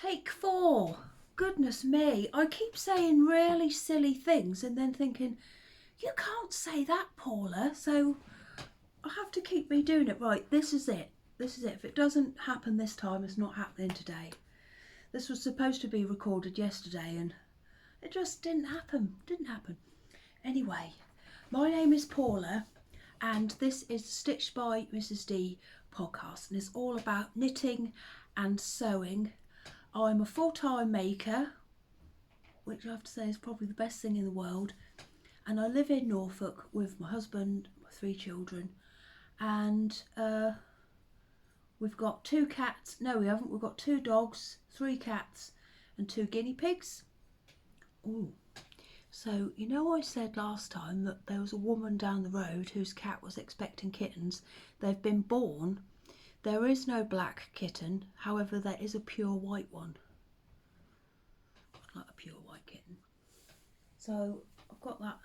Take 4. Goodness me. I keep saying really silly things and then thinking, you can't say that, Paula. So I have to keep redoing it. Right, this is it. This is it. If it doesn't happen this time, it's not happening today. This was supposed to be recorded yesterday and it just didn't happen. Didn't happen. Anyway, my name is Paula and this is Stitched by Mrs. D podcast, and it's all about knitting and sewing. I'm a full-time maker, which I have to say is probably the best thing in the world, and I live in Norfolk with my husband, my 3 children, and we've got 2 cats. No, we haven't. We've got 2 dogs, 3 cats and 2 guinea pigs. Ooh. So, you know, I said last time that there was a woman down the road whose cat was expecting kittens. They've been born. There is no black kitten, however there is a pure white one. Like a pure white kitten. So I've got that.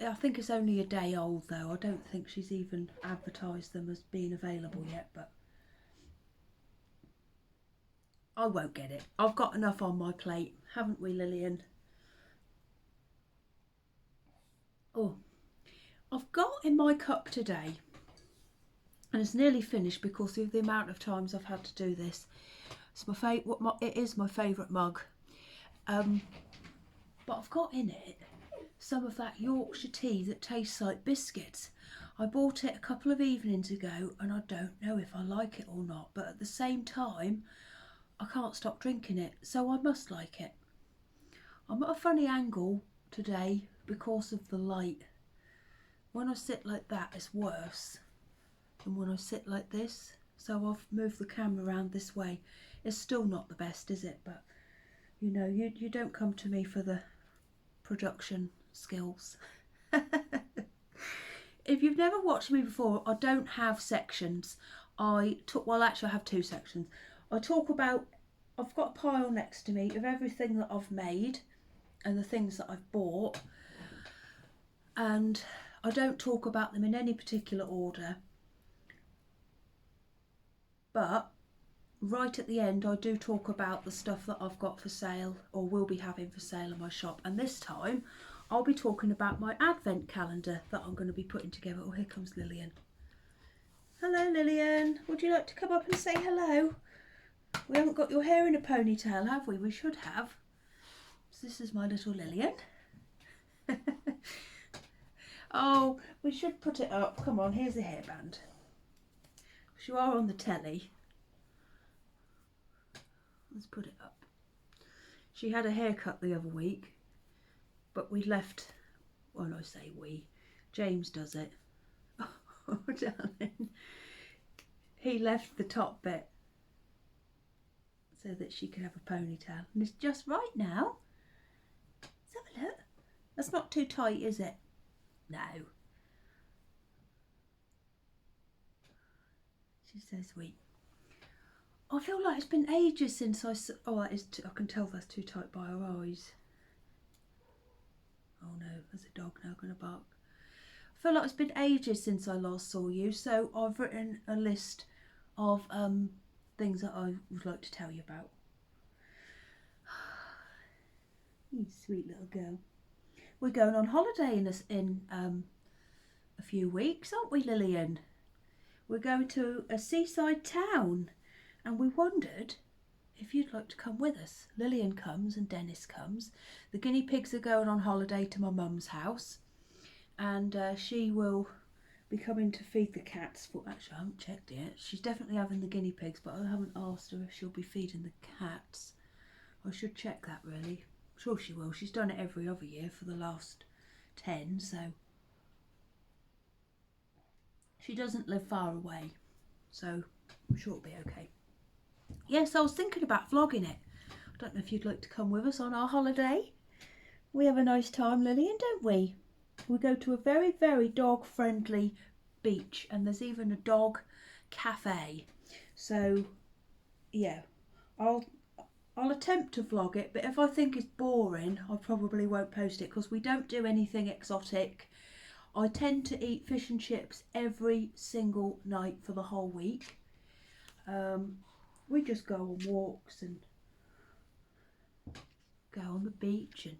I think it's only a day old though. I don't think she's even advertised them as being available yet, but I won't get it. I've got enough on my plate, haven't we, Lillian? Oh, I've got in my cup today, and it's nearly finished because of the amount of times I've had to do this. It's my favourite. It is my favourite mug. But I've got in it some of that Yorkshire tea that tastes like biscuits. I bought it a couple of evenings ago and I don't know if I like it or not, but at the same time I can't stop drinking it, so I must like it. I'm at a funny angle today because of the light. When I sit like that it's worse than when I sit like this, so I've moved the camera around this way. It's still not the best, is it? But you know, you don't come to me for the production skills. If you've never watched me before, I don't have sections. Well, actually I have 2 sections. I've got a pile next to me of everything that I've made and the things that I've bought, and I don't talk about them in any particular order, but right at the end I do talk about the stuff that I've got for sale or will be having for sale in my shop, and this time I'll be talking about my advent calendar that I'm going to be putting together. Oh, here comes Lillian. Hello Lillian, would you like to come up and say hello? We haven't got your hair in a ponytail, have we? We should have. So this is my little Lillian. Oh, we should put it up. Come on, here's a hairband. You are on the telly. Let's put it up. She had a haircut the other week, but we left, well, I say we, James does it. Oh, darling. He left the top bit so that she could have a ponytail. And it's just right now. Let's have a look. That's not too tight, is it? No. She's so sweet. I feel like it's been ages since I can tell that's too tight by her eyes. Oh no, there's a dog now going to bark. I feel like it's been ages since I last saw you, so I've written a list of things that I would like to tell you about. You sweet little girl. We're going on holiday in a few weeks, aren't we, Lillian? We're going to a seaside town, and we wondered if you'd like to come with us. Lillian comes and Dennis comes. The guinea pigs are going on holiday to my mum's house, and she will be coming to feed the cats. Actually, I haven't checked yet. She's definitely having the guinea pigs, but I haven't asked her if she'll be feeding the cats. I should check that, really. I'm sure she will. She's done it every other year for the last 10, so she doesn't live far away, so I'm sure it'll be okay. Yes, I was thinking about vlogging it. I don't know if you'd like to come with us on our holiday. We have a nice time, Lillian, don't we? We go to a very, very dog-friendly beach, and there's even a dog cafe. So, yeah, I'll attempt to vlog it, but if I think it's boring, I probably won't post it because we don't do anything exotic. I tend to eat fish and chips every single night for the whole week. We just go on walks and go on the beach, and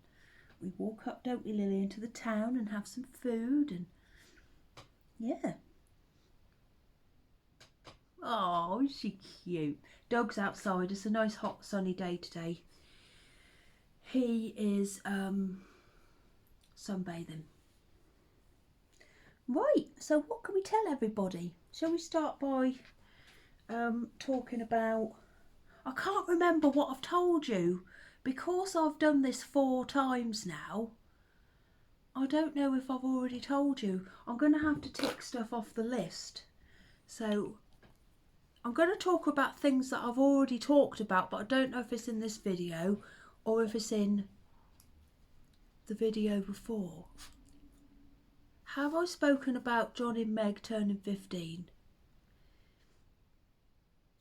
we walk up, don't we, Lily, into the town and have some food, and yeah. Oh, is she cute? Dog's outside. It's a nice hot sunny day today. He is sunbathing. Right, so what can we tell everybody? Shall we start by talking about... I can't remember what I've told you. Because I've done this 4 times now, I don't know if I've already told you. I'm going to have to tick stuff off the list. So I'm going to talk about things that I've already talked about, but I don't know if it's in this video or if it's in the video before. Have I spoken about John and Meg turning 15?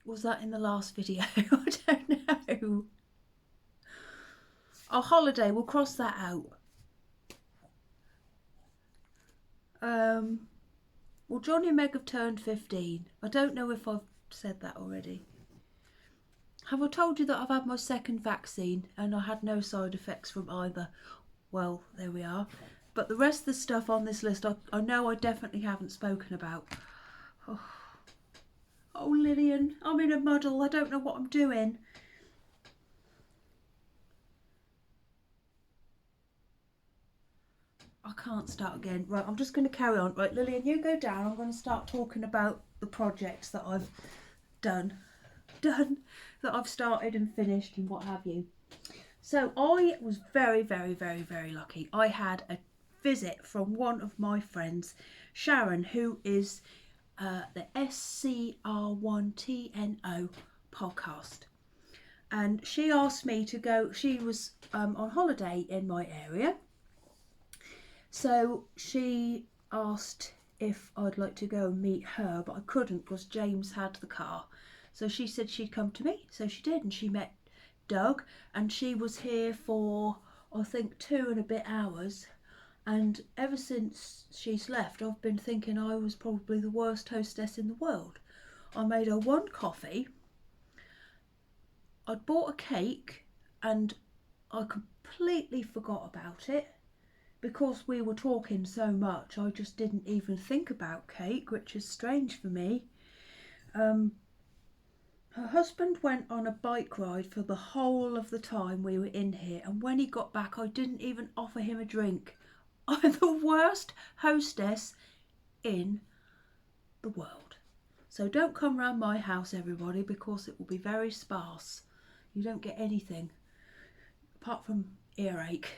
Was that in the last video? I don't know. Our holiday, we'll cross that out. Well, Johnny and Meg have turned 15. I don't know if I've said that already. Have I told you that I've had my second vaccine and I had no side effects from either? Well, there we are. But the rest of the stuff on this list, I know I definitely haven't spoken about. Oh, Lillian, I'm in a muddle. I don't know what I'm doing. I can't start again. Right, I'm just going to carry on. Right, Lillian, you go down. I'm going to start talking about the projects that I've done, that I've started and finished and what have you. So I was very, very, very, very lucky. I had a visit from one of my friends, Sharon, who is the SCR1TNO podcast. And she asked me to go. She was on holiday in my area. So she asked if I'd like to go and meet her, but I couldn't because James had the car. So she said she'd come to me. So she did, and she met Doug, and she was here for, I think, 2 and a bit hours. And ever since she's left, I've been thinking I was probably the worst hostess in the world. I made her 1 coffee. I'd bought a cake, and I completely forgot about it. Because we were talking so much, I just didn't even think about cake, which is strange for me. Her husband went on a bike ride for the whole of the time we were in here, and when he got back, I didn't even offer him a drink. I'm the worst hostess in the world. So don't come round my house, everybody, because it will be very sparse. You don't get anything, apart from earache.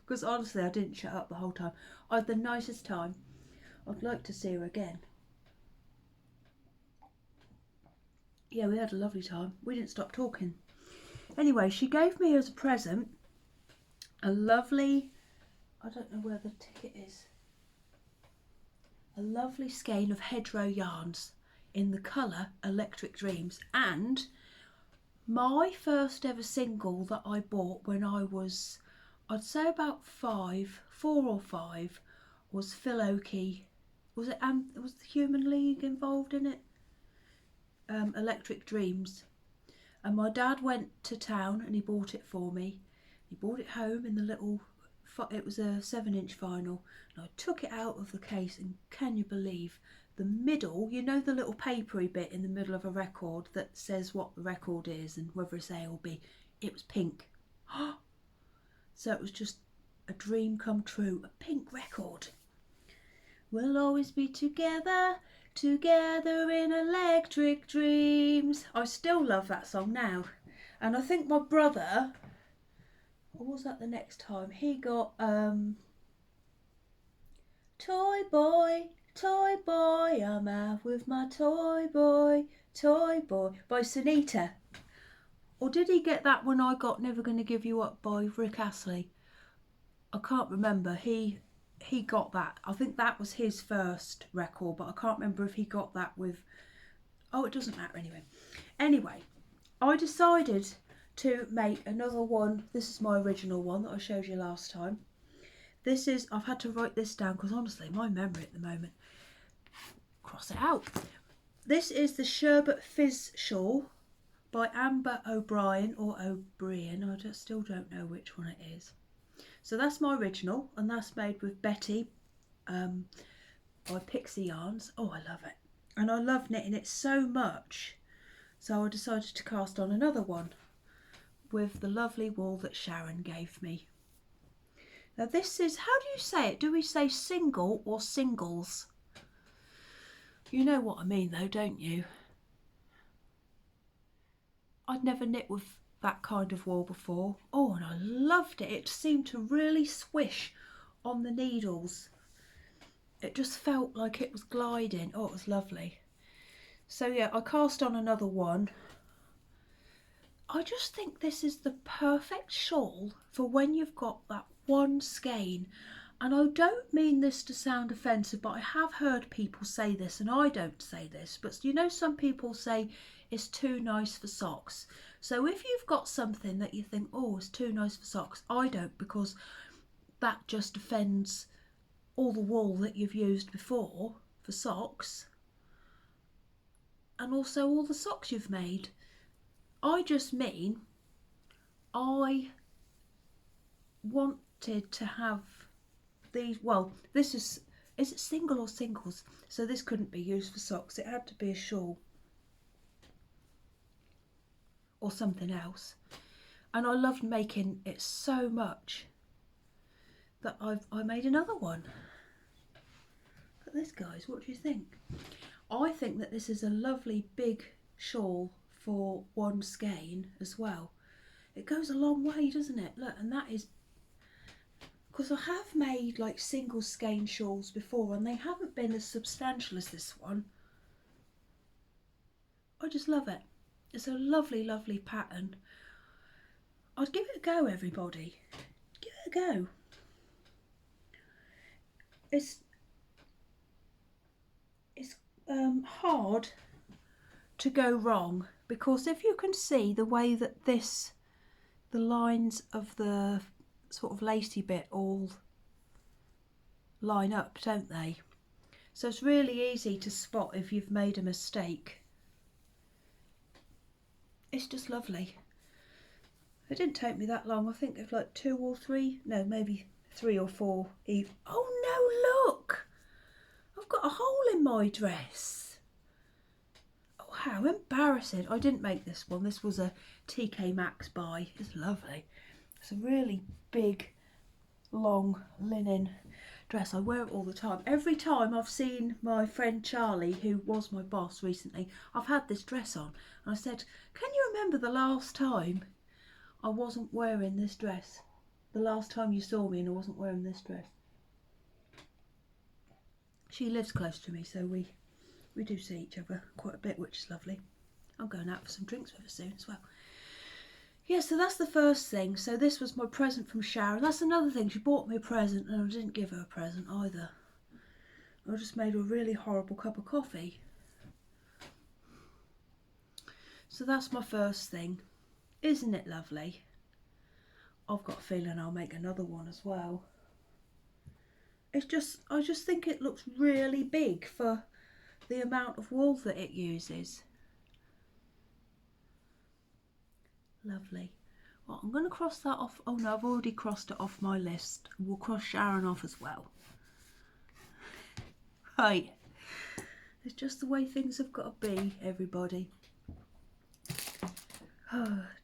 Because honestly, I didn't shut up the whole time. I had the nicest time. I'd like to see her again. Yeah, we had a lovely time. We didn't stop talking. Anyway, she gave me as a present a lovely, I don't know where the ticket is, a lovely skein of hedgerow yarns in the colour Electric Dreams, and my first ever single that I bought when I was, I'd say about 4 or 5, was Phil Oakey. Was it? Was the Human League involved in it? Electric Dreams. And my dad went to town and he bought it for me. He brought it home in the little, it was a 7-inch vinyl, and I took it out of the case, and can you believe the middle, you know the little papery bit in the middle of a record that says what the record is and whether it's A or B, it was pink. So it was just a dream come true, a pink record. We'll always be together, together in electric dreams. I still love that song now. And I think my brother, what was that the next time? He got Toy Boy, I'm out with my toy boy by Sunita. Or did he get that when I got Never Gonna Give You Up by Rick Astley? I can't remember. He got that. I think that was his first record, but I can't remember if he got that with... Oh, it doesn't matter anyway. Anyway, I decided to make another one. This is my original one that I showed you last time. This is... I've had to write this down because honestly, my memory at the moment... Cross it out. This is the Sherbet Fizz Shawl by Amber O'Brien or O'Brien. I still don't know which one it is. So that's my original, and that's made with Betty by Pixie Yarns. Oh, I love it. And I love knitting it so much. So I decided to cast on another one with the lovely wool that Sharon gave me. Now this is, how do you say it? Do we say single or singles? You know what I mean though, don't you? I'd never knit with that kind of wool before. Oh, and I loved it. It seemed to really swish on the needles. It just felt like it was gliding. Oh, it was lovely. So yeah, I cast on another one. I just think this is the perfect shawl for when you've got that one skein. And I don't mean this to sound offensive, but I have heard people say this, and I don't say this, but you know, some people say it's too nice for socks. So if you've got something that you think, oh, it's too nice for socks, I don't, because that just offends all the wool that you've used before for socks, and also all the socks you've made. I just mean I wanted to have these, well, this is it single or singles? So this couldn't be used for socks, it had to be a shawl or something else. And I loved making it so much that I made another one. Look at this, guys, what do you think? I think that this is a lovely big shawl for one skein as well. It goes a long way, doesn't it? Look, and that is, because I have made like single skein shawls before and they haven't been as substantial as this one. I just love it. It's a lovely, lovely pattern. I'd give it a go, everybody. Give it a go. It's hard to go wrong, because if you can see the way that the lines of the sort of lacy bit all line up, don't they? So it's really easy to spot if you've made a mistake. It's just lovely. It didn't take me that long. I think it's like 2 or 3, no, maybe 3 or 4 even. Oh no, look! I've got a hole in my dress. Oh, how embarrassing. I didn't make this one. This was a TK Maxx buy. It's lovely. It's a really big, long linen dress. I wear it all the time. Every time I've seen my friend Charlie, who was my boss recently, I've had this dress on. And I said, can you remember the last time I wasn't wearing this dress? The last time you saw me and I wasn't wearing this dress. She lives close to me, so we do see each other quite a bit, which is lovely. I'm going out for some drinks with her soon as well. Yeah, so that's the first thing. So this was my present from Sharon. That's another thing. She bought me a present and I didn't give her a present either. I just made her a really horrible cup of coffee. So that's my first thing. Isn't it lovely? I've got a feeling I'll make another one as well. It's just, I just think it looks really big for the amount of wool that it uses. Lovely. Well, I'm going to cross that off. Oh no, I've already crossed it off my list. We'll cross Sharon off as well. Right. It's just the way things have got to be, everybody.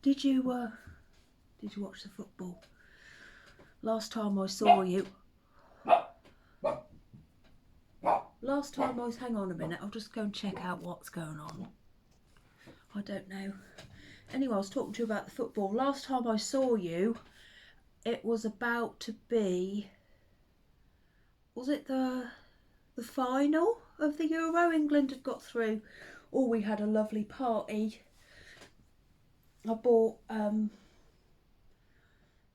Did you watch the football? Last time I saw you. Last time I was, hang on a minute, I'll just go and check out what's going on. I don't know. Anyway, I was talking to you about the football. Last time I saw you, it was about to be, was it the final of the Euro? England had got through. Oh, we had a lovely party. I bought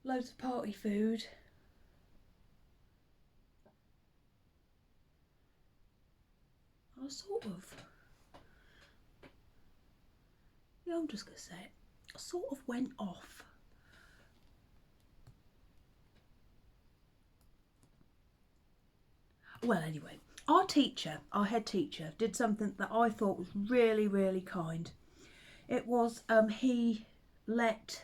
loads of party food. I sort of, yeah, I'm just going to say it, I sort of went off. Well, anyway, our teacher, our head teacher, did something that I thought was really, really kind. It was he let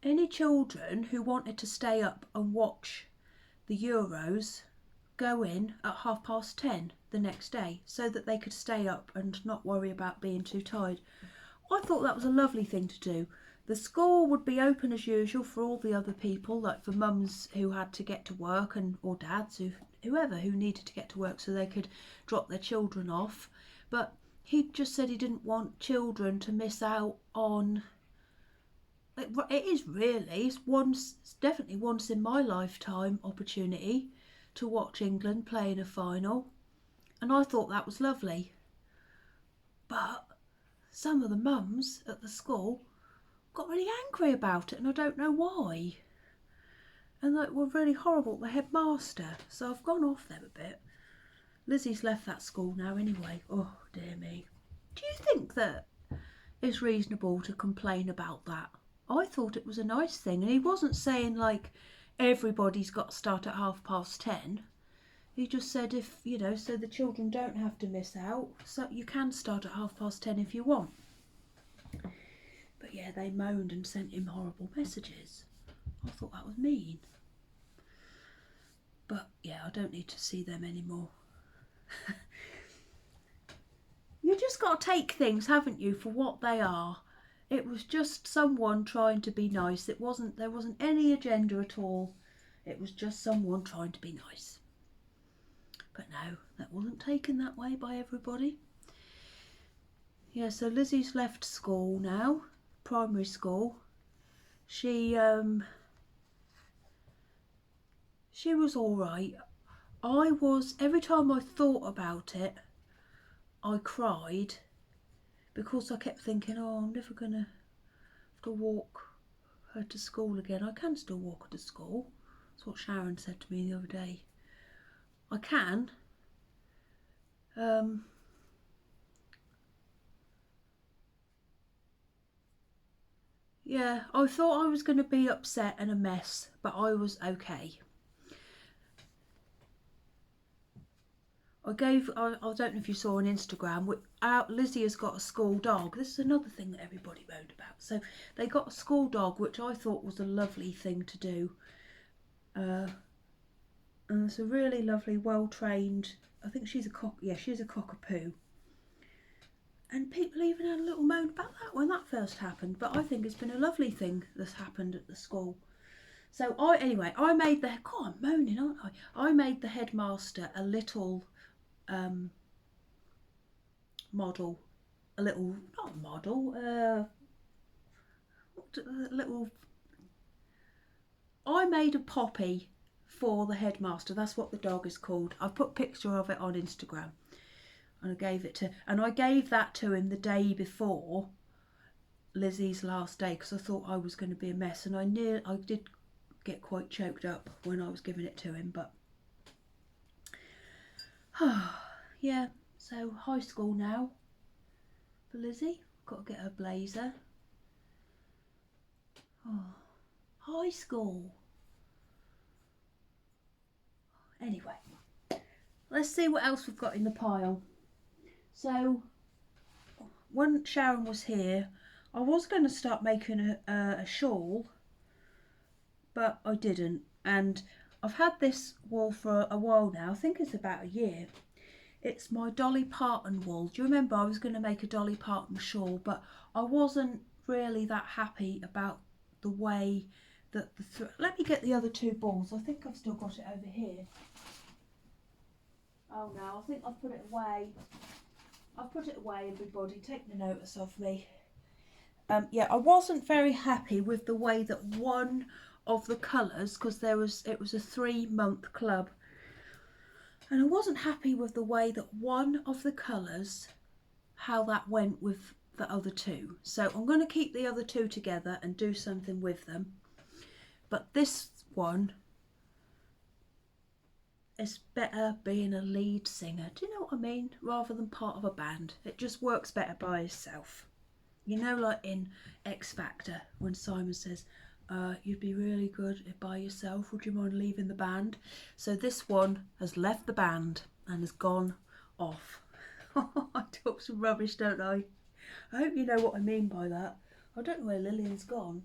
any children who wanted to stay up and watch the Euros go in at 10:30 the next day so that they could stay up and not worry about being too tired. I thought that was a lovely thing to do. The school would be open as usual for all the other people, like for mums who had to get to work and or dads whoever who needed to get to work so they could drop their children off. But he just said he didn't want children to miss out on. It is really, it's definitely once in my lifetime opportunity to watch England play in a final, and I thought that was lovely. But some of the mums at the school got really angry about it, and I don't know why. And they were really horrible, the headmaster. So I've gone off them a bit. Lizzie's left that school now anyway. Oh dear me. Do you think that it's reasonable to complain about that? I thought it was a nice thing, and he wasn't saying like everybody's got to start at 10:30. He just said if, you know, so the children don't have to miss out, so you can start at 10:30 if you want. But yeah, they moaned and sent him horrible messages. I thought that was mean. But yeah, I don't need to see them anymore. You just got to take things, haven't you, for what they are. It was just someone trying to be nice. There wasn't any agenda at all. It was just someone trying to be nice. But no, that wasn't taken that way by everybody. Yeah, so Lizzie's left school now, primary school. She was all right. Every time I thought about it, I cried because I kept thinking, oh, I'm never going to have to walk her to school again. I can still walk her to school. That's what Sharon said to me the other day. I can. Yeah, I thought I was going to be upset and a mess, but I was okay. I don't know if you saw on Instagram, Lizzie has got a school dog. This is another thing that everybody moaned about. So they got a school dog, which I thought was a lovely thing to do. And it's a really lovely, well-trained, I think she's a cockapoo. And people even had a little moan about that when that first happened. But I think it's been a lovely thing that's happened at the school. So I made the, God, I'm moaning, aren't I? I made the headmaster a little model, not a model, I made a poppy for the headmaster. That's what the dog is called. I've put a picture of it on Instagram, and I gave that to him the day before Lizzie's last day because I thought I was going to be a mess, and I did get quite choked up when I was giving it to him, but yeah, so high school now for Lizzie. Got to get her blazer. Oh, high school. Anyway, let's see what else we've got in the pile. So when Sharon was here, I was going to start making a shawl, but I didn't, and I've had this wool for a while now. I think it's about a year. It's my Dolly Parton wool. Do you remember I was going to make a Dolly Parton shawl, but I wasn't really that happy about the way that let me get the other two balls. I think I've still got it over here. Oh no, I think I've put it away. I've put it away, everybody. Take no notice of me. Yeah, I wasn't very happy with the way that one of the colours, because it was a 3-month club, and I wasn't happy with the way that one of the colours, how that went with the other two. So I'm going to keep the other two together and do something with them. But this one is better being a lead singer. Do you know what I mean? Rather than part of a band. It just works better by itself. You know, like in X Factor, when Simon says, you'd be really good by yourself. Would you mind leaving the band? So this one has left the band and has gone off. I talk some rubbish, don't I? I hope you know what I mean by that. I don't know where Lillian's gone.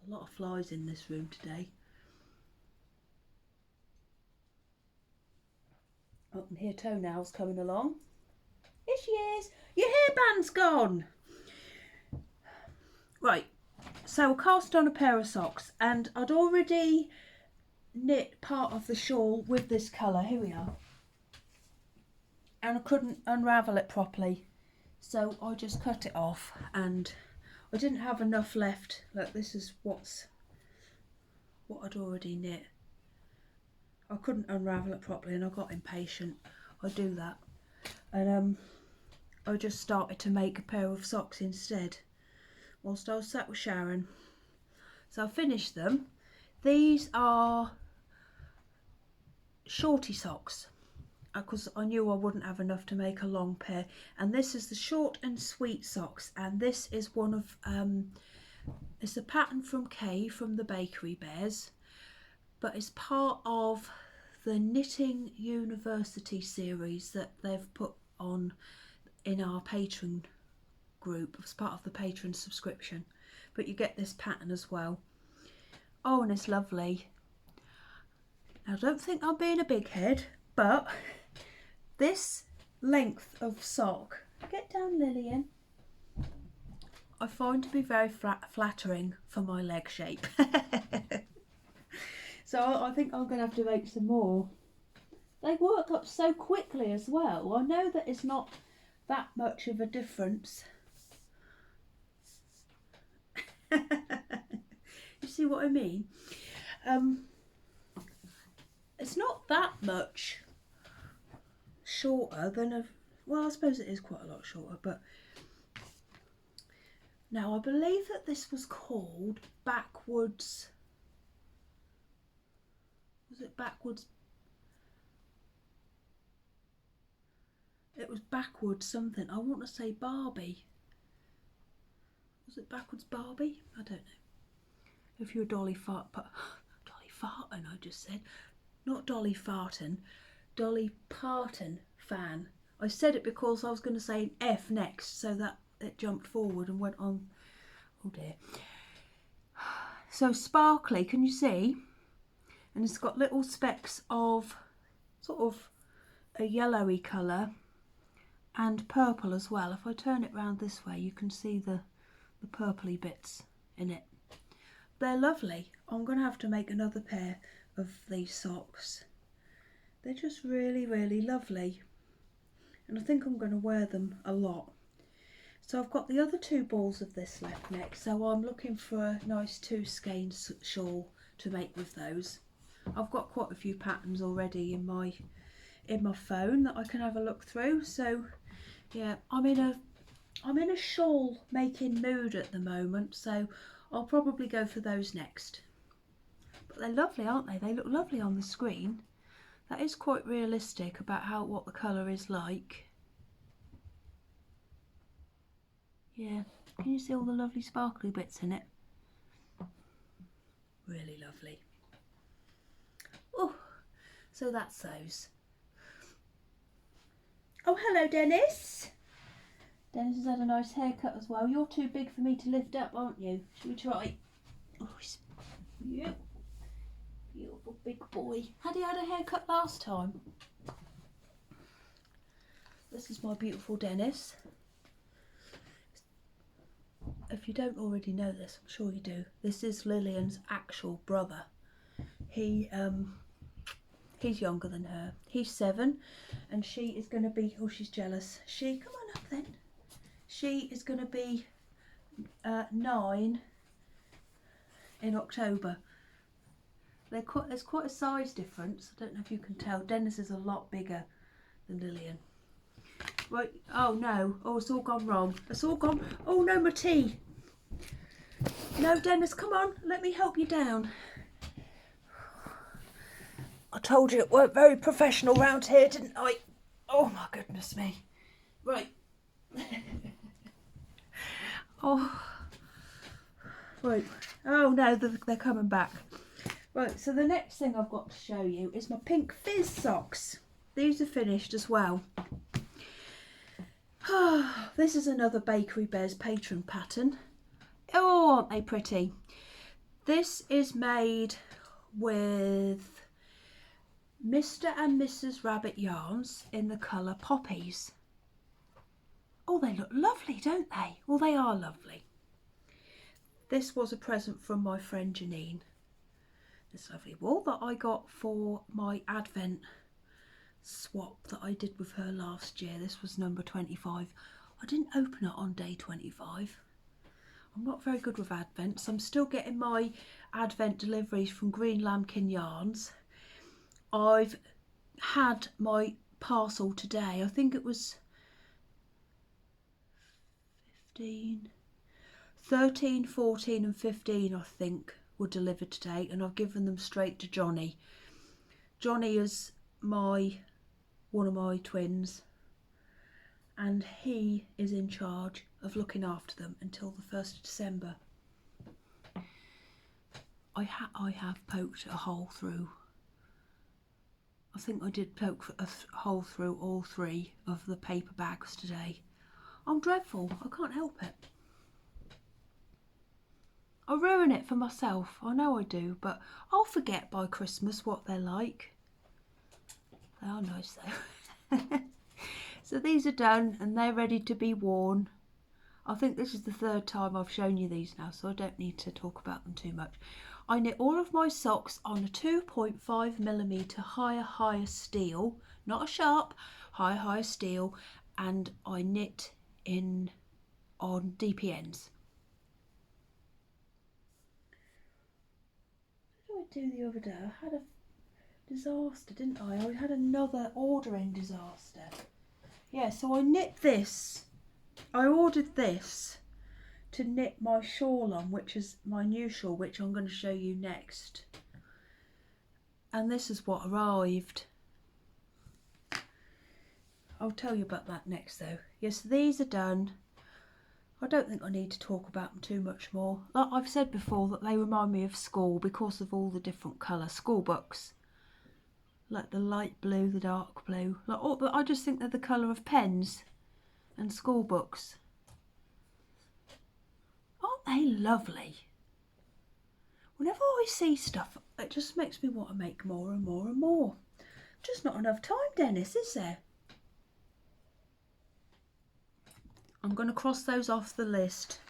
A lot of flies in this room today. Oh, and here Toenail's coming along. Here she is. Your hairband's gone. Right, so I cast on a pair of socks and I'd already knit part of the shawl with this colour. Here we are. And I couldn't unravel it properly. So I just cut it off and I didn't have enough left. Look, this is what I'd already knit. I couldn't unravel it properly and I got impatient. I do that. And I just started to make a pair of socks instead whilst I was sat with Sharon. So I finished them. These are shorty socks because I knew I wouldn't have enough to make a long pair. And this is the short and sweet socks, and this is one of it's a pattern from Kay from the Bakery Bears, but it's part of the Knitting University series that they've put on in our Patreon group as part of the Patreon subscription. But you get this pattern as well. Oh, and it's lovely. I don't think I'm being a big head, but this length of sock, get down Lillian, I find to be very flattering for my leg shape. So I think I'm going to have to make some more. They work up so quickly as well. I know that it's not that much of a difference. You see what I mean? It's not that much shorter than well, I suppose it is quite a lot shorter, but now I believe that this was called backwards. Was it backwards? It was backwards something. I want to say Barbie. Was it backwards Barbie? I don't know. If you're a Dolly Parton, I just said. Not Dolly Parton, Dolly Parton fan. I said it because I was going to say an F next, so that it jumped forward and went on. Oh dear. So sparkly, can you see? And it's got little specks of sort of a yellowy colour and purple as well. If I turn it round this way, you can see the purpley bits in it. They're lovely. I'm going to have to make another pair of these socks. They're just really, really lovely. And I think I'm going to wear them a lot. So I've got the other two balls of this left next. So I'm looking for a nice 2-skein shawl to make with those. I've got quite a few patterns already in my phone that I can have a look through. So yeah, I'm in a shawl making mood at the moment, so I'll probably go for those next. But they're lovely, aren't they? They look lovely on the screen. That is quite realistic about what the colour is like. Yeah, can you see all the lovely sparkly bits in it? Really lovely. Oh, so that's those. Oh, hello Dennis. Dennis has had a nice haircut as well. You're too big for me to lift up, aren't you? Shall we try? Oh, yep. Beautiful big boy. Had he had a haircut last time? This is my beautiful Dennis. If you don't already know this, I'm sure you do. This is Lillian's actual brother. He's younger than her. He's 7 and she is going to be, oh she's jealous. Come on up then. She is going to be 9 in October. There's quite a size difference. I don't know if you can tell. Dennis is a lot bigger than Lillian. Right, oh no, oh it's all gone wrong. It's all gone, oh no, my tea. No Dennis, come on, let me help you down. I told you it weren't very professional round here, didn't I? Oh my goodness me. Right. Oh. Right. Oh no, they're coming back. Right, so the next thing I've got to show you is my pink fizz socks. These are finished as well. This is another Bakery Bears patron pattern. Oh, aren't they pretty? This is made with Mr. and Mrs. Rabbit yarns in the colour poppies. Oh, they look lovely, don't they? Well, they are lovely. This was a present from my friend Janine. This lovely wool that I got for my Advent swap that I did with her last year. This was number 25. I didn't open it on day 25. I'm not very good with Advents. I'm still getting my Advent deliveries from Green Lambkin Yarns. I've had my parcel today. I think it was 13, 14 and 15 I think were delivered today, and I've given them straight to Johnny. Johnny is one of my twins, and he is in charge of looking after them until the 1st of December. I have poked a hole through. I think I did poke a hole through all 3 of the paper bags today. I'm dreadful, I can't help it. I ruin it for myself, I know I do, but I'll forget by Christmas what they're like. They are nice though. So these are done and they're ready to be worn. I think this is the 3rd time I've shown you these now, so I don't need to talk about them too much. I knit all of my socks on a 2.5mm higher steel, not a sharp, higher steel, and I knit on DPNs. What did I do the other day? I had a disaster, didn't I? I had another ordering disaster. Yeah, so I knit this. I ordered this to knit my shawl on, which is my new shawl, which I'm going to show you next. And this is what arrived. I'll tell you about that next though. Yes, these are done. I don't think I need to talk about them too much more. Like I've said before, that they remind me of school because of all the different colour school books. Like the light blue, the dark blue. Like I just think they're the colour of pens and school books. Aren't they lovely? Whenever I see stuff, it just makes me want to make more and more and more. Just not enough time, Dennis, is there? I'm going to cross those off the list.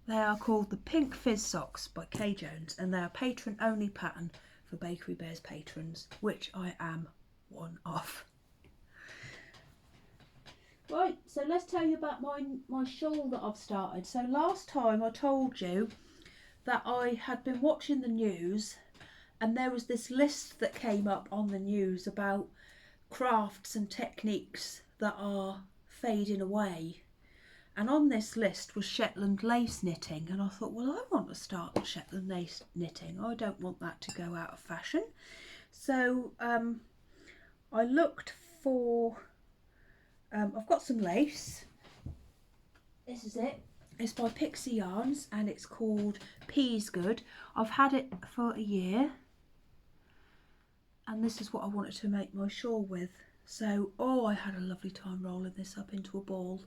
They are called the Pink Fizz Socks by Kay Jones, and they are patron only pattern for Bakery Bears patrons, which I am one of. Right, so let's tell you about my shawl that I've started. So last time I told you that I had been watching the news, and there was this list that came up on the news about crafts and techniques that are fading away. And on this list was Shetland lace knitting, and I thought, well, I want to start Shetland lace knitting. I don't want that to go out of fashion. So I looked for, I've got some lace. This is it. It's by Pixie Yarns and it's called Peas Good. I've had it for a year, and this is what I wanted to make my shawl with. So, oh, I had a lovely time rolling this up into a ball.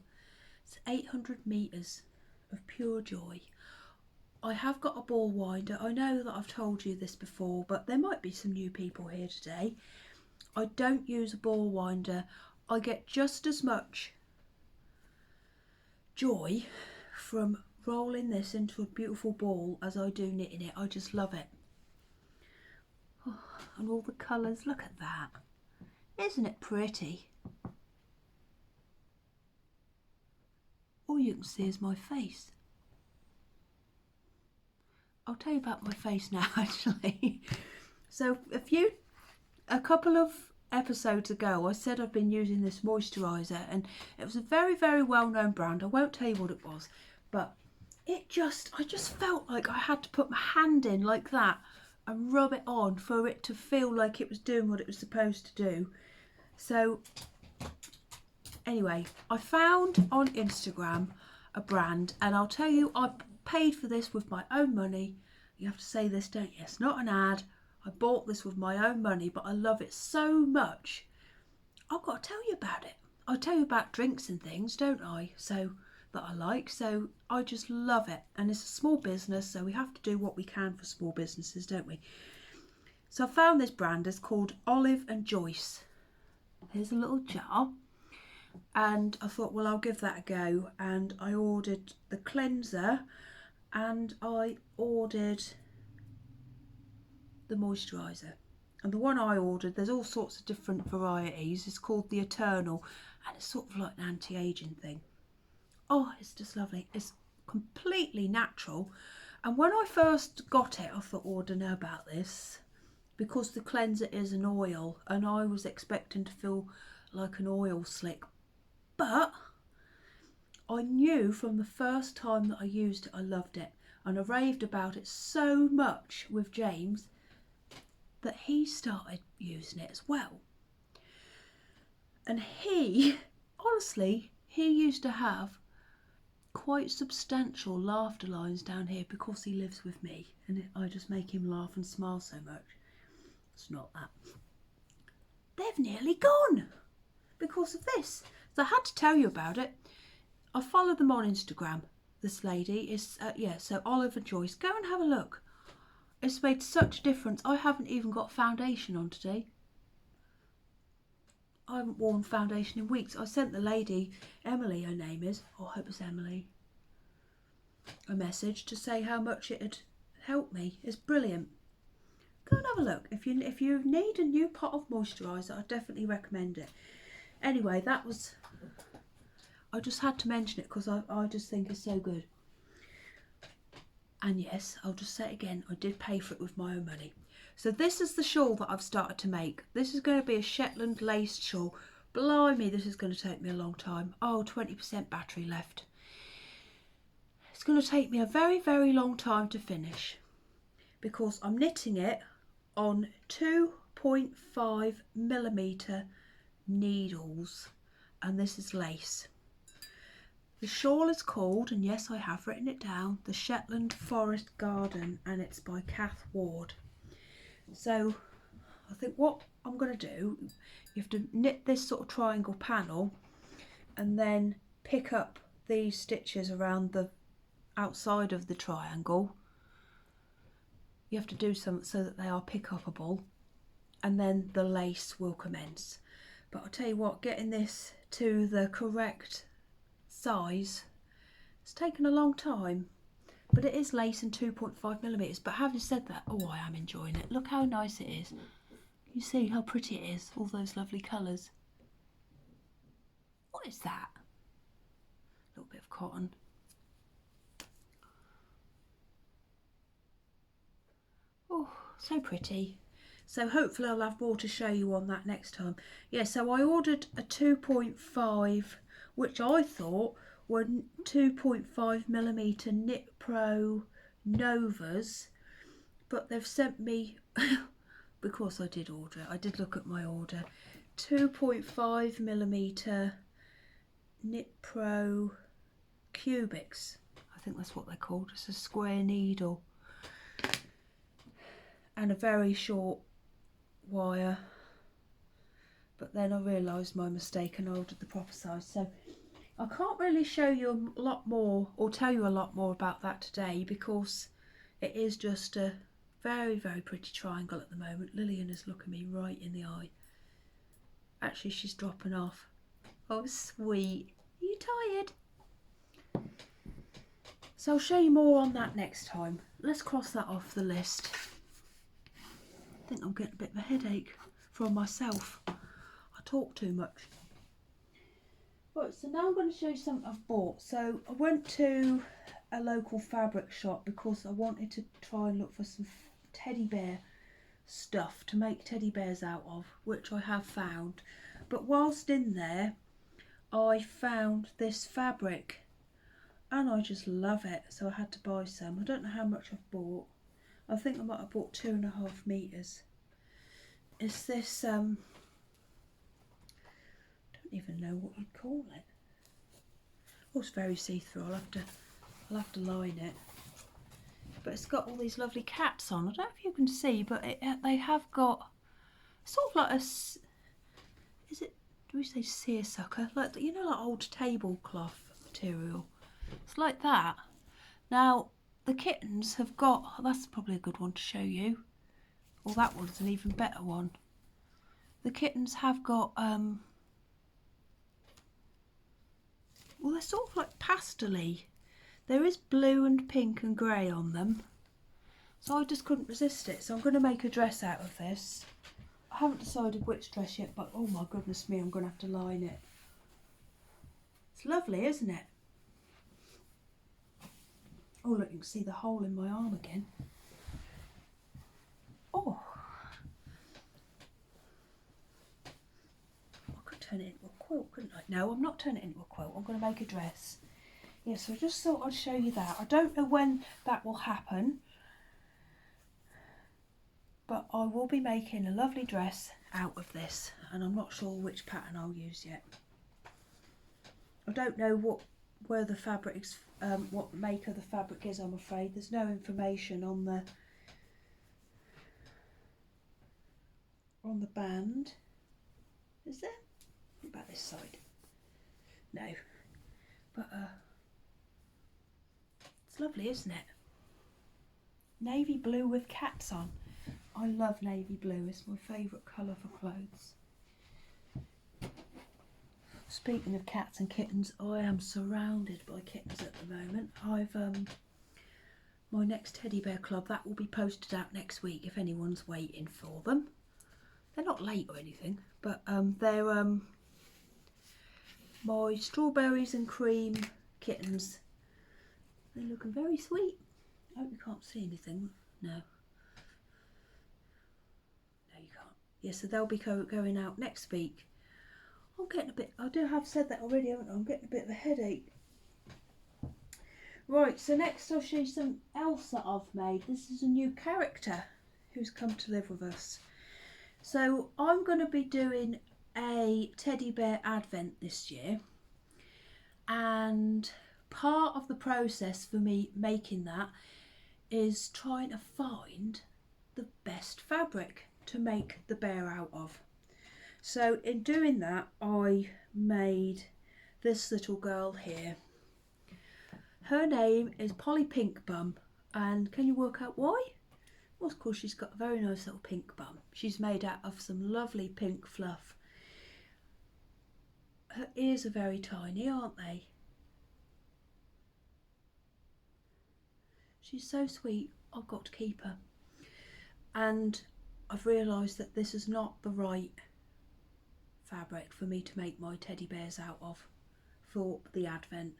It's 800 metres of pure joy. I have got a ball winder. I know that I've told you this before, but there might be some new people here today. I don't use a ball winder. I get just as much joy from rolling this into a beautiful ball as I do knitting it. I just love it. Oh, and all the colours, look at that. Isn't it pretty? All you can see is my face. I'll tell you about my face now, actually. So a couple of episodes ago, I said I've been using this moisturiser, and it was a very, very well-known brand. I won't tell you what it was, but I just felt like I had to put my hand in like that and rub it on for it to feel like it was doing what it was supposed to do. So anyway, I found on Instagram a brand, and I'll tell you, I paid for this with my own money. You have to say this, don't you? It's not an ad. I bought this with my own money, but I love it so much. I've got to tell you about it. I tell you about drinks and things, don't I? So that I like. So I just love it. And it's a small business, so we have to do what we can for small businesses, don't we? So I found this brand. It's called Olive and Joyce. Here's a little jar. And I thought, well, I'll give that a go. And I ordered the cleanser and I ordered the moisturiser. And the one I ordered, there's all sorts of different varieties. It's called the Eternal, and it's sort of like an anti-aging thing. Oh, it's just lovely. It's completely natural. And when I first got it, I thought, oh, I don't know about this, because the cleanser is an oil, and I was expecting to feel like an oil slick. But I knew from the first time that I used it, I loved it. And I raved about it so much with James that he started using it as well. And he, honestly, he used to have quite substantial laughter lines down here because he lives with me, and I just make him laugh and smile so much. It's not that. They've nearly gone because of this. So I had to tell you about it. I follow them on Instagram. This lady is, so Olive and Joyce. Go and have a look. It's made such a difference. I haven't even got foundation on today. I haven't worn foundation in weeks. I sent the lady, Emily her name is, I hope it's Emily, a message to say how much it had helped me. It's brilliant. Go and have a look. If you need a new pot of moisturiser, I definitely recommend it. Anyway, that was, I just had to mention it because I just think it's so good. And yes, I'll just say it again, I did pay for it with my own money. So this is the shawl that I've started to make. This is going to be a Shetland laced shawl. Blimey, this is going to take me a long time. Oh, 20% battery left. It's going to take me a very, very long time to finish because I'm knitting it on 2.5mm needles, and this is lace. The shawl is called, and yes, I have written it down, the Shetland Forest Garden, and it's by Kath Ward. So I think what I'm going to do, you have to knit this sort of triangle panel and then pick up these stitches around the outside of the triangle. You have to do some so that they are pick-upable, and then the lace will commence. But I'll tell you what, getting this to the correct size, it's taken a long time. But it is lace and 2.5mm. But having said that, oh, I am enjoying it. Look how nice it is. You see how pretty it is, all those lovely colours. What is that? A little bit of cotton. Oh, so pretty. So hopefully I'll have more to show you on that next time. Yeah, so I ordered a 2.5, which I thought were 2.5mm Knit Pro Novas, but they've sent me, because I did order it, I did look at my order, 2.5mm Knit Pro Cubics. I think that's what they're called. It's a square needle and a very short wire, but then I realised my mistake and I ordered the proper size. So I can't really show you a lot more or tell you a lot more about that today because it is just a very, very pretty triangle at the moment. Lillian is looking me right in the eye. Actually, she's dropping off. Oh, sweet. Are you tired? So I'll show you more on that next time. Let's cross that off the list. I think I'm getting a bit of a headache from myself. I talk too much. Right, so now I'm going to show you something I've bought. So I went to a local fabric shop because I wanted to try and look for some teddy bear stuff to make teddy bears out of, which I have found. But whilst in there, I found this fabric and I just love it. So I had to buy some. I don't know how much I've bought. I think I might have bought 2.5 meters. It's this, even know what you'd call it. Oh, it's very see-through. I'll have to line it. But it's got all these lovely cats on. I don't know if you can see, but they have got sort of like a. Is it? do we say seersucker? Like, you know, like old tablecloth material. It's like that. Now, the kittens have got, that's probably a good one to show you. Or that one's an even better one. The kittens have got, well, they're sort of like pastel-y. There is blue and pink and grey on them. So I just couldn't resist it. So I'm going to make a dress out of this. I haven't decided which dress yet, but oh my goodness me, I'm going to have to line it. It's lovely, isn't it? Oh, look, you can see the hole in my arm again. Oh. I could turn it into a quilt, couldn't I? No, I'm not turning it into a quilt. I'm going to make a dress. Yeah, so I just thought I'd show you that. I don't know when that will happen, but I will be making a lovely dress out of this, and I'm not sure which pattern I'll use yet. I don't know where the fabric's, what maker the fabric is, I'm afraid. There's no information on the band. Is there? What about this side? No. But it's lovely, isn't it? Navy blue with cats on. I love navy blue. It's my favourite colour for clothes. Speaking of cats and kittens, I am surrounded by kittens at the moment. I've my next teddy bear club, that will be posted out next week if anyone's waiting for them. They're not late or anything, but they're my strawberries and cream kittens. They're looking very sweet. I hope you can't see anything. No. No, you can't. Yeah, so they'll be going out next week. I'm getting a bit, I do have said that already, haven't I? I'm getting a bit of a headache. Right, so next I'll show you something else that I've made. This is a new character who's come to live with us. So I'm going to be doing a teddy bear advent this year, and part of the process for me making that is trying to find the best fabric to make the bear out of. So in doing that, I made this little girl here. Her name is Polly Pink Bum, and can you work out why? Well, of course, she's got a very nice little pink bum. She's made out of some lovely pink fluff. Her ears are very tiny, aren't they? She's so sweet. I've got to keep her. And I've realised that this is not the right fabric for me to make my teddy bears out of for the advent.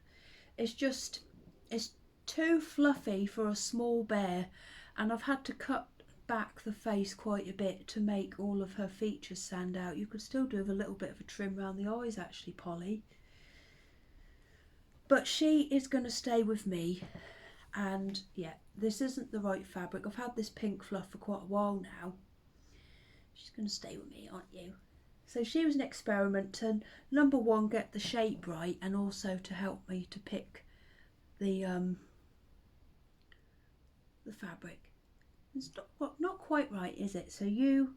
It's too fluffy for a small bear, and I've had to cut back the face quite a bit to make all of her features stand out. You could still do with a little bit of a trim around the eyes actually, Polly. But she is going to stay with me, and yeah, this isn't the right fabric. I've had this pink fluff for quite a while now. She's going to stay with me, aren't you? So she was an experiment to, number one, get the shape right, and also to help me to pick the fabric. It's not quite right, is it? So you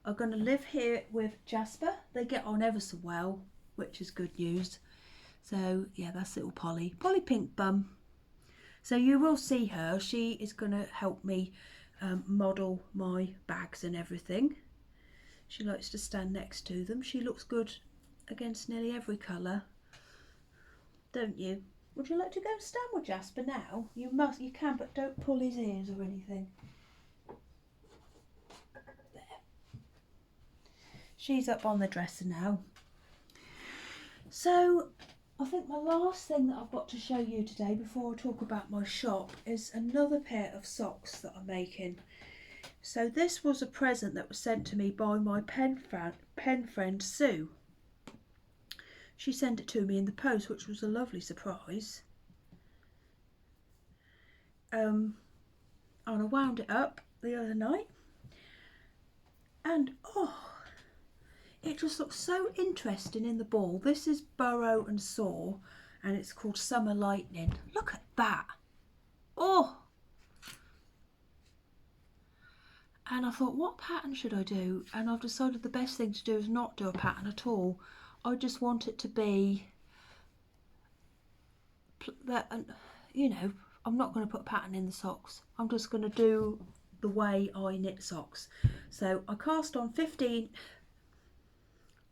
are going to live here with Jasper. They get on ever so well, which is good news. So yeah, that's little Polly Pink Bum. So you will see her. She is going to help me model my bags and everything. She likes to stand next to them. She looks good against nearly every colour, don't you? Would you like to go and stand with Jasper now? You can, but don't pull his ears or anything. There. She's up on the dresser now. So I think my last thing that I've got to show you today before I talk about my shop is another pair of socks that I'm making. So this was a present that was sent to me by my pen friend Sue. She sent it to me in the post, which was a lovely surprise. And I wound it up the other night, and oh, it just looks so interesting in the ball. This is Burrow and Saw, and it's called Summer Lightning. Look at that. Oh! And I thought, what pattern should I do? And I've decided the best thing to do is not do a pattern at all. I just want it to be that, you know, I'm not going to put a pattern in the socks. I'm just going to do the way I knit socks. So I cast on 15,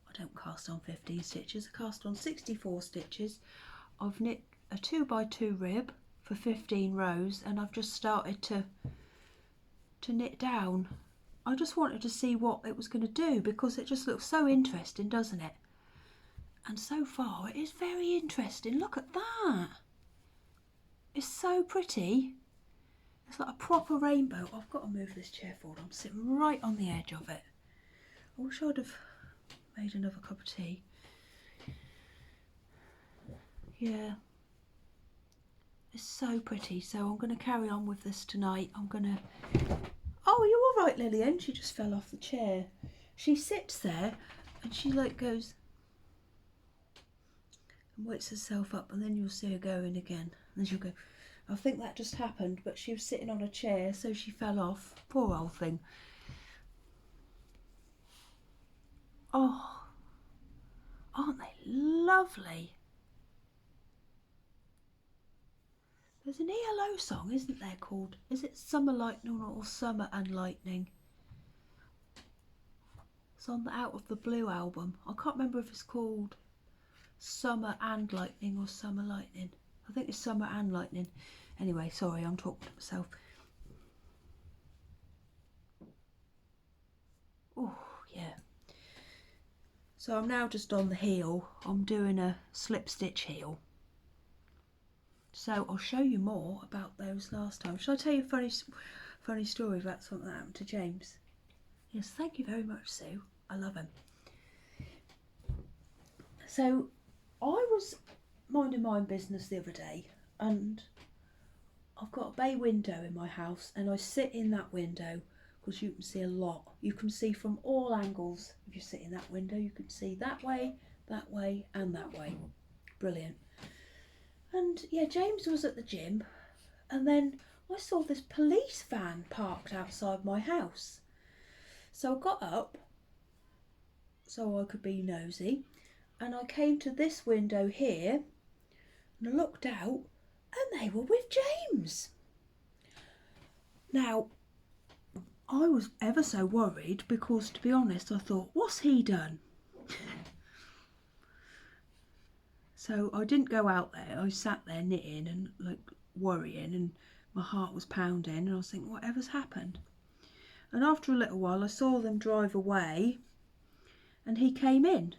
I don't cast on 15 stitches, I cast on 64 stitches. I've knit a 2x2 rib for 15 rows, and I've just started to knit down. I just wanted to see what it was going to do, because it just looks so interesting, doesn't it? And so far it is very interesting. Look at that. It's so pretty. It's like a proper rainbow. I've got to move this chair forward. I'm sitting right on the edge of it. I wish I'd have made another cup of tea. Yeah. It's so pretty. So I'm going to carry on with this tonight. I'm going to... Oh, are you all right, Lillian? She just fell off the chair. She sits there and she like goes and wakes herself up, and then you'll see her going again. And then she'll go, I think that just happened, but she was sitting on a chair, so she fell off. Poor old thing. Oh, aren't they lovely? There's an ELO song, isn't there, called, is it Summer Lightning or Summer and Lightning? It's on the Out of the Blue album. I can't remember if it's called Summer and Lightning or Summer Lightning. I think it's Summer and Lightning. Anyway, sorry, I'm talking to myself. Oh, yeah. So I'm now just on the heel. I'm doing a slip stitch heel. So I'll show you more about those last time. Shall I tell you a funny story about something that happened to James? Yes, thank you very much, Sue. I love him. So I was minding my own business the other day, and I've got a bay window in my house, and I sit in that window because you can see a lot. You can see from all angles. If you sit in that window, you can see that way, and that way. Brilliant. And yeah, James was at the gym, and then I saw this police van parked outside my house. So I got up so I could be nosy, and I came to this window here, and I looked out, and they were with James. Now, I was ever so worried, because to be honest, I thought, what's he done? So I didn't go out there. I sat there knitting and like worrying, and my heart was pounding, and I was thinking, whatever's happened? And after a little while I saw them drive away, and he came in,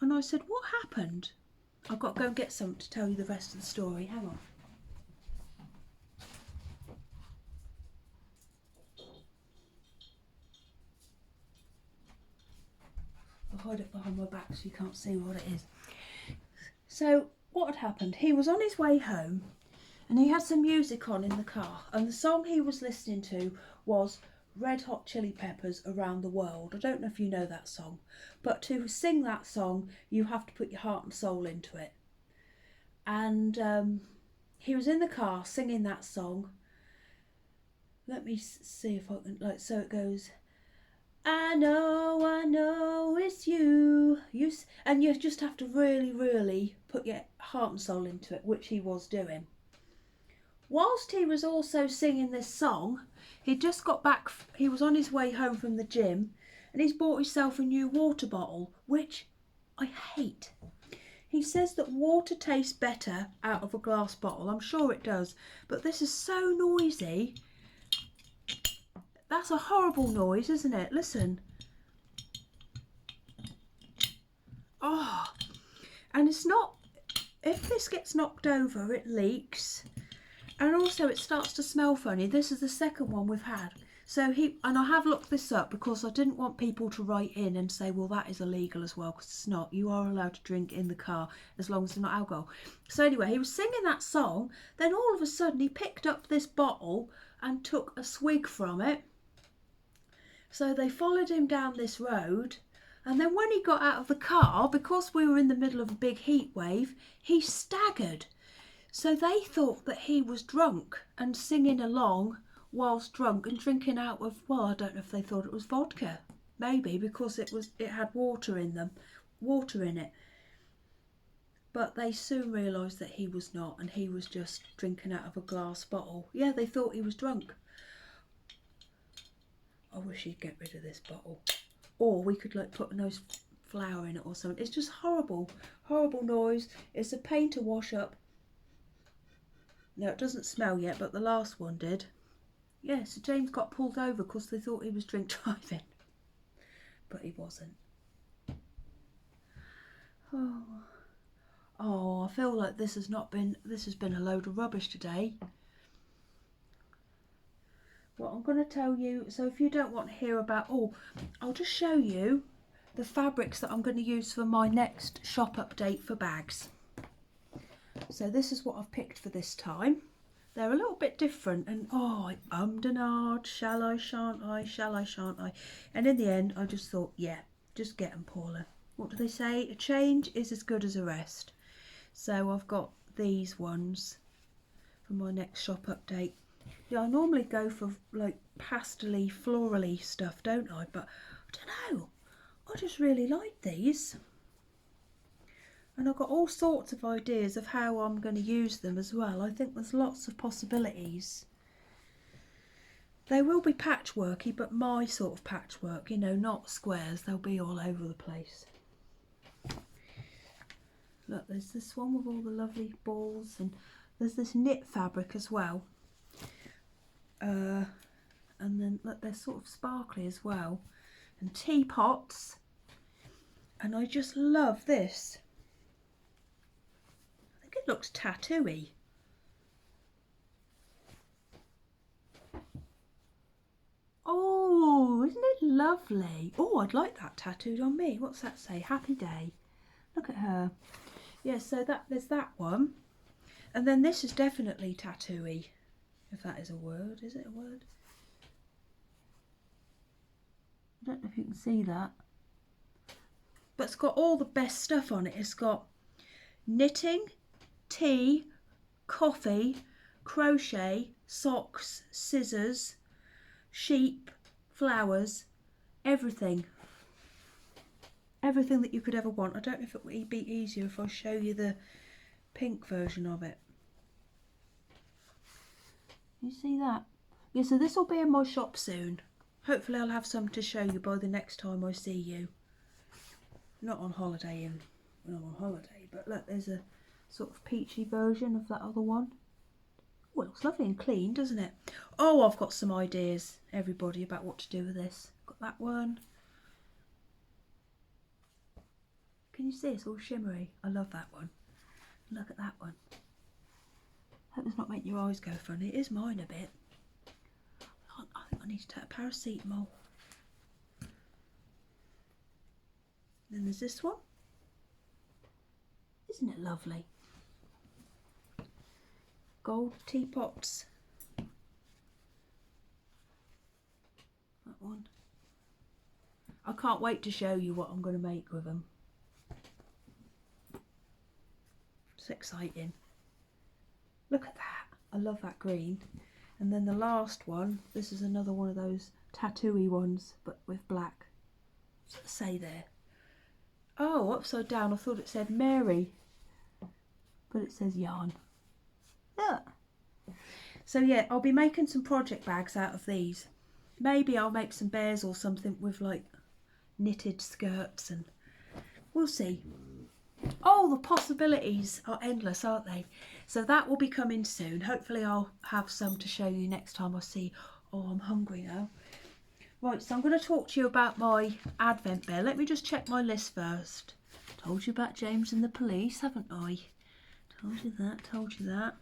and I said, what happened? I've got to go and get something to tell you the rest of the story. Hang on. I'll hide it behind my back so you can't see what it is. So what had happened? He was on his way home, and he had some music on in the car, and the song he was listening to was Red Hot Chili Peppers, Around the World. I don't know if you know that song, but to sing that song you have to put your heart and soul into it. And he was in the car singing that song. Let me see if I can, like, so it goes, I know it's you. And you just have to really, really put your heart and soul into it, which he was doing. Whilst he was also singing this song, he'd just got back, he was on his way home from the gym, and he's bought himself a new water bottle, which I hate. He says that water tastes better out of a glass bottle. I'm sure it does, but this is so noisy. That's a horrible noise, isn't it? Listen. Oh, and it's not, if this gets knocked over, it leaks. And also it starts to smell funny. This is the second one we've had. So and I have looked this up because I didn't want people to write in and say, well, that is illegal as well, because it's not. You are allowed to drink in the car as long as it's not alcohol. So anyway, he was singing that song. Then all of a sudden he picked up this bottle and took a swig from it. So they followed him down this road. And then when he got out of the car, because we were in the middle of a big heat wave, he staggered. So they thought that he was drunk and singing along whilst drunk and drinking out of, well, I don't know if they thought it was vodka. Maybe because it had water in them. water in it. But they soon realised that he was not, and he was just drinking out of a glass bottle. Yeah, they thought he was drunk. I wish he'd get rid of this bottle. Or we could like put a nice flour in it or something. It's just horrible, horrible noise. It's a pain to wash up. No, it doesn't smell yet, but the last one did. Yeah, so James got pulled over because they thought he was drink driving. But he wasn't. Oh, I feel like this has been a load of rubbish today. What I'm going to tell you, so if you don't want to hear about, I'll just show you the fabrics that I'm going to use for my next shop update for bags. So this is what I've picked for this time. They're a little bit different, and I ummed and ahed, shall I, shan't I, shall I, shan't I? And in the end, I just thought, yeah, just get them, Paula. What do they say? A change is as good as a rest. So I've got these ones for my next shop update. Yeah, I normally go for like pastel-y, floral-y stuff, don't I? But I don't know, I just really like these. And I've got all sorts of ideas of how I'm going to use them as well. I think there's lots of possibilities. They will be patchworky, but my sort of patchwork, you know, not squares. They'll be all over the place. Look, there's this one with all the lovely balls, and there's this knit fabric as well. And then look, they're sort of sparkly as well. And teapots. And I just love this. I think it looks tattooy. Oh, isn't it lovely? Oh, I'd like that tattooed on me. What's that say? Happy day. Look at her. Yeah, so there's that one. And then this is definitely tattooy. If that is a word. Is it a word? I don't know if you can see that. But it's got all the best stuff on it. It's got knitting, tea, coffee, crochet, socks, scissors, sheep, flowers, everything. Everything that you could ever want. I don't know if it would be easier if I show you the pink version of it. You see that? Yeah, so this will be in my shop soon. Hopefully I'll have some to show you by the next time I see you. Not on holiday, but look, there's a sort of peachy version of that other one. Oh, it looks lovely and clean, doesn't it? Oh, I've got some ideas, everybody, about what to do with this. Got that one. Can you see it's all shimmery? I love that one. Look at that one. Hope it's not making your eyes go funny. It is mine a bit. I think I need to take a paracetamol. Then there's this one. Isn't it lovely? Gold teapots. That one. I can't wait to show you what I'm going to make with them. It's exciting. Look at that. I love that green. And then the last one, this is another one of those tattooy ones, but with black. What's it say there? Oh, upside down. I thought it said Mary, but it says yarn. Look. So yeah, I'll be making some project bags out of these. Maybe I'll make some bears or something with like knitted skirts, and we'll see. Oh, the possibilities are endless, aren't they? So that will be coming soon. Hopefully I'll have some to show you next time I see. Oh, I'm hungry now. Right, so I'm going to talk to you about my advent bear. Let me just check my list first. Told you about James and the police, haven't I? Told you that.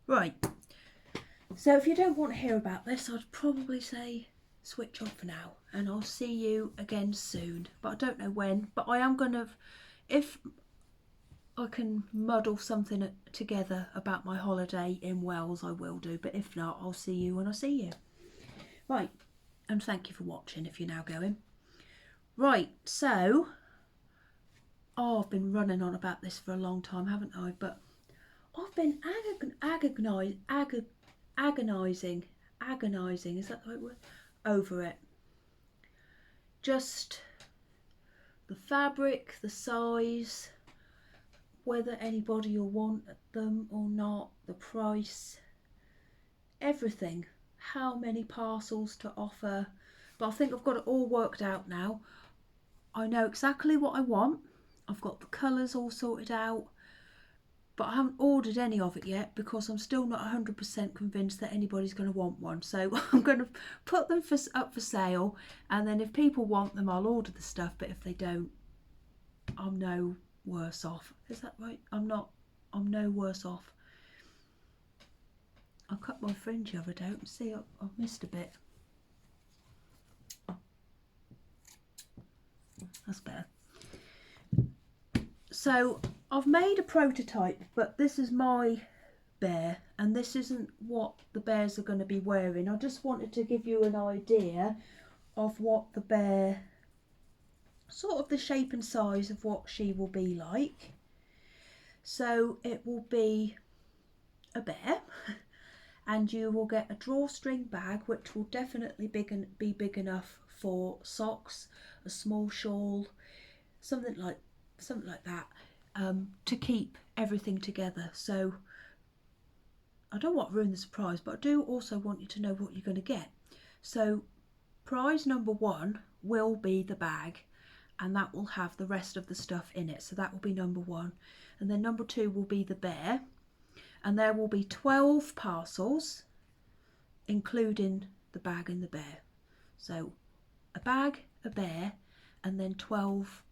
Right. So if you don't want to hear about this, I'd probably say switch off for now. And I'll see you again soon. But I don't know when. But I am going to, if I can muddle something together about my holiday in Wales, I will do. But if not, I'll see you when I see you. Right, and thank you for watching if you're now going. Right, so, I've been running on about this for a long time, haven't I? But I've been agonising, is that the right word? Over it. Just the fabric, the size, whether anybody will want them or not, the price, everything, how many parcels to offer. But I think I've got it all worked out now. I know exactly what I want. I've got the colours all sorted out, but I haven't ordered any of it yet because I'm still not 100% convinced that anybody's going to want one. So I'm going to put them up for sale, and then if people want them, I'll order the stuff. But if they don't, I'm no worse off. Is that right? I'm no worse off. I cut my fringe the other day. See, I've missed a bit. That's better. So I've made a prototype, but this is my bear, and this isn't what the bears are going to be wearing. I just wanted to give you an idea of what the bear, sort of the shape and size of what she will be like. So it will be a bear, and you will get a drawstring bag, which will definitely be big enough for socks, a small shawl, something like that, to keep everything together. So I don't want to ruin the surprise, but I do also want you to know what you're going to get. So prize number 1 will be the bag, and that will have the rest of the stuff in it. So that will be number 1, and then number 2 will be the bear, and there will be 12 parcels, including the bag and the bear. So a bag, a bear, and then 12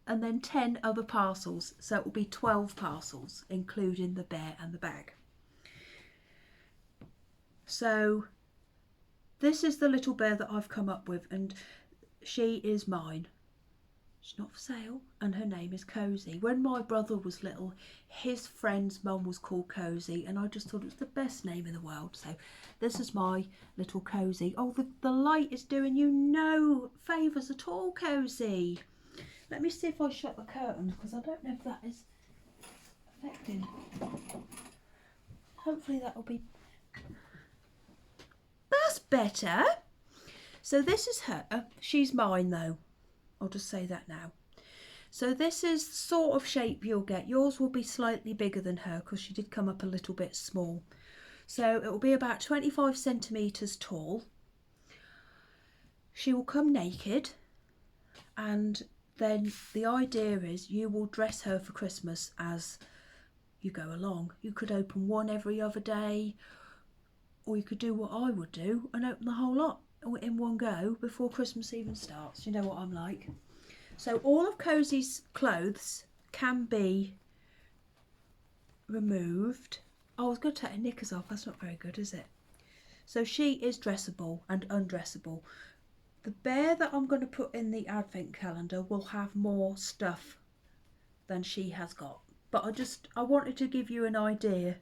and then 10 other parcels. So it will be 12 parcels, including the bear and the bag. So this is the little bear that I've come up with, and she is mine. She's not for sale, and her name is Cozy. When my brother was little, his friend's mum was called Cozy, and I just thought it was the best name in the world. So this is my little Cozy. Oh, the light is doing you no favours at all, Cozy. Let me see if I shut the curtains, because I don't know if that is affecting. Hopefully that will be... That's better. So this is her. She's mine though. I'll just say that now. So this is the sort of shape you'll get. Yours will be slightly bigger than her because she did come up a little bit small. So it will be about 25 centimetres tall. She will come naked, and then the idea is you will dress her for Christmas as you go along. You could open one every other day, or you could do what I would do and open the whole lot in one go before Christmas even starts. You know what I'm like. So all of Cozy's clothes can be removed. Oh, I was going to take her knickers off. That's not very good, is it? So she is dressable and undressable. The bear that I'm going to put in the advent calendar will have more stuff than she has got. But I wanted to give you an idea.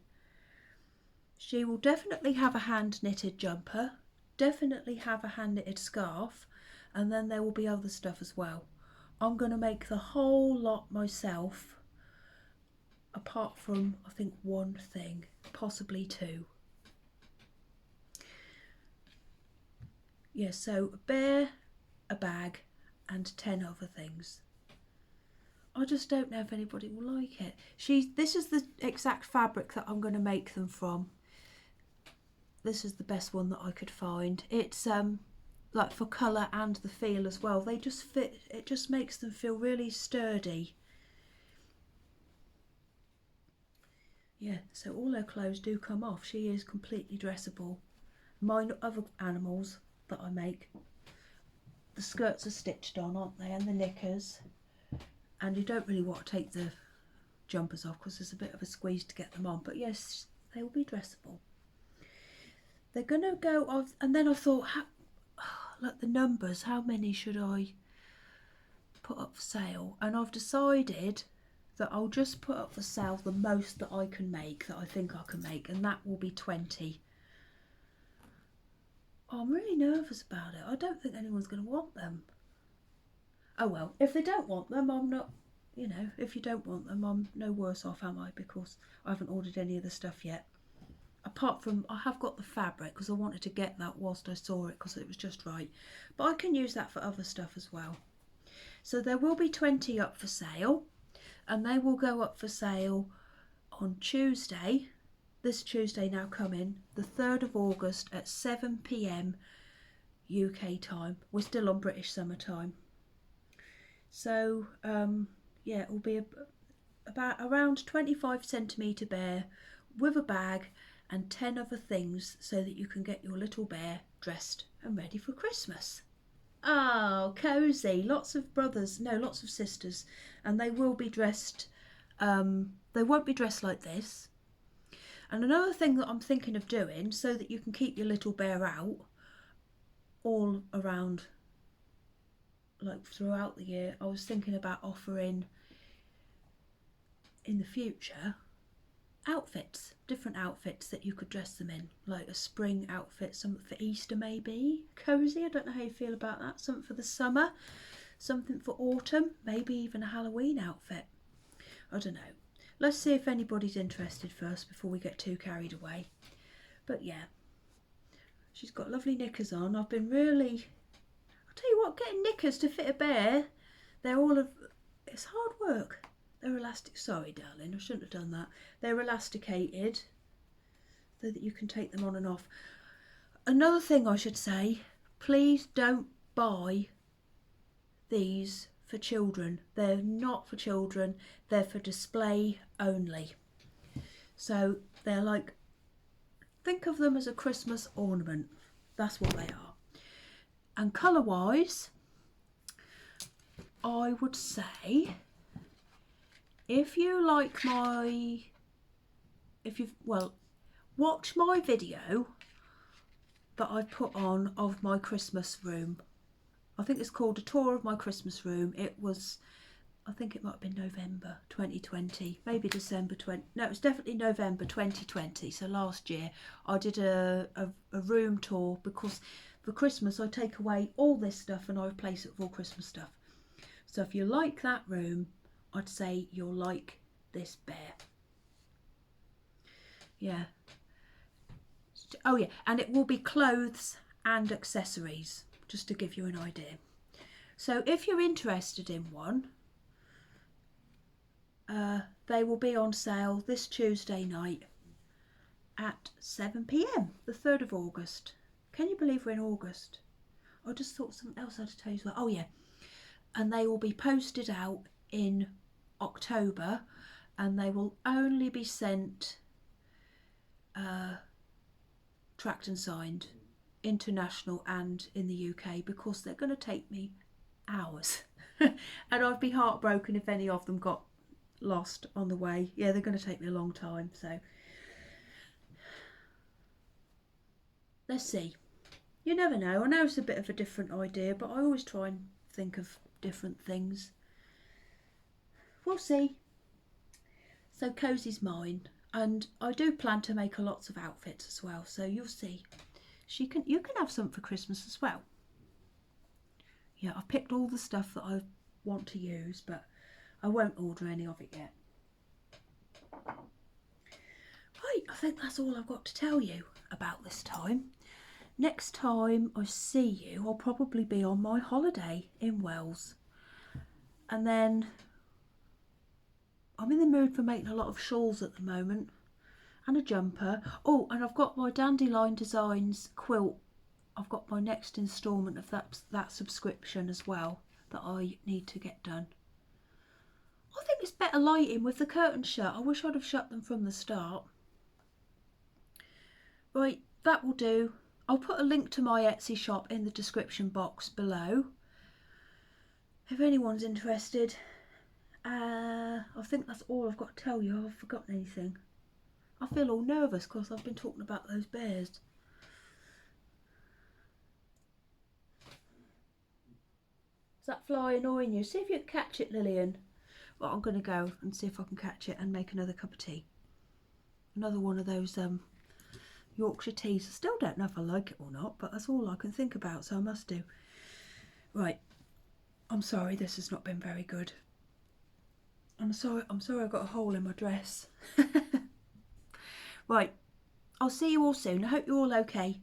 She will definitely have a hand knitted jumper, definitely have a hand knitted scarf, and then there will be other stuff as well. I'm going to make the whole lot myself, apart from I think one thing, possibly 2. Yes, so a bear, a bag, and 10 other things. I just don't know if anybody will like it. This is the exact fabric that I'm going to make them from. This is the best one that I could find. It's like for colour and the feel as well. They just fit. It just makes them feel really sturdy. Yeah, so all her clothes do come off. She is completely dressable. My other animals that I make, the skirts are stitched on, aren't they, and the knickers, and you don't really want to take the jumpers off because there's a bit of a squeeze to get them on, but yes, they will be dressable. They're gonna go off, and then I thought, look, the numbers, how many should I put up for sale? And I've decided that I'll just put up for sale the most that I can make, that I think I can make, and that will be 20. Oh, I'm really nervous about it. I don't think anyone's going to want them. Oh well, if they don't want them, I'm not, you know, if you don't want them, I'm no worse off, am I? Because I haven't ordered any of the stuff yet. Apart from, I have got the fabric because I wanted to get that whilst I saw it because it was just right. But I can use that for other stuff as well. So there will be 20 up for sale, and they will go up for sale on Tuesday, this Tuesday now coming, the 3rd of August at 7 p.m. UK time. We're still on British summer time. So yeah, it will be about around 25 centimetre bear with a bag and 10 other things so that you can get your little bear dressed and ready for Christmas. Oh, cosy. Lots of brothers, no, lots of sisters, and they will be dressed, they won't be dressed like this. And another thing that I'm thinking of doing, so that you can keep your little bear out all around, like throughout the year, I was thinking about offering in the future outfits, different outfits that you could dress them in, like a spring outfit, something for Easter maybe, cosy, I don't know how you feel about that, something for the summer, something for autumn, maybe even a Halloween outfit, I don't know. Let's see if anybody's interested first before we get too carried away. But yeah, she's got lovely knickers on. I've been really, I'll tell you what, getting knickers to fit a bear, they're all of, it's hard work. They're elastic, sorry darling, I shouldn't have done that. They're elasticated so that you can take them on and off. Another thing I should say, please don't buy these for children. They're not for children, they're for display only. So they're like, think of them as a Christmas ornament. That's what they are. And colour wise, I would say, if you like my, watch my video that I put on of my Christmas room. I think it's called A Tour of My Christmas Room. It was, I think it might have been November 2020, maybe December 20, no, it was definitely November 2020, so last year. I did a room tour because for Christmas I take away all this stuff and I replace it with all Christmas stuff. So if you like that room, I'd say you'll like this bear. Yeah. Oh yeah, and it will be clothes and accessories, just to give you an idea. So if you're interested in one, they will be on sale this Tuesday night at 7 p.m, the 3rd of August. Can you believe we're in August? I just thought something else I had to tell you as well. Oh yeah, and they will be posted out in October, and they will only be sent tracked and signed, international and in the UK, because they're going to take me hours and I'd be heartbroken if any of them got lost on the way. Yeah, they're going to take me a long time, so let's see. You never know. I know it's a bit of a different idea, but I always try and think of different things. We'll see. So cozy's mine, and I do plan to make lots of outfits as well, so you'll see. You can have some for Christmas as well. Yeah, I've picked all the stuff that I want to use, but I won't order any of it yet. Right, I think that's all I've got to tell you about this time. Next time I see you, I'll probably be on my holiday in Wales. And then I'm in the mood for making a lot of shawls at the moment, and a jumper. Oh, and I've got my Dandelion Designs quilt. I've got my next instalment of that subscription as well that I need to get done. I think it's better lighting with the curtains shut. I wish I'd have shut them from the start. Right, that will do. I'll put a link to my Etsy shop in the description box below if anyone's interested. I think that's all I've got to tell you. I've forgotten anything. I feel all nervous because I've been talking about those bears. Is that fly annoying you? See if you can catch it, Lillian. Well, I'm going to go and see if I can catch it and make another cup of tea. Another one of those Yorkshire teas. I still don't know if I like it or not, but that's all I can think about, so I must do. Right. I'm sorry this has not been very good. I'm sorry I got a hole in my dress. Right. I'll see you all soon. I hope you're all okay.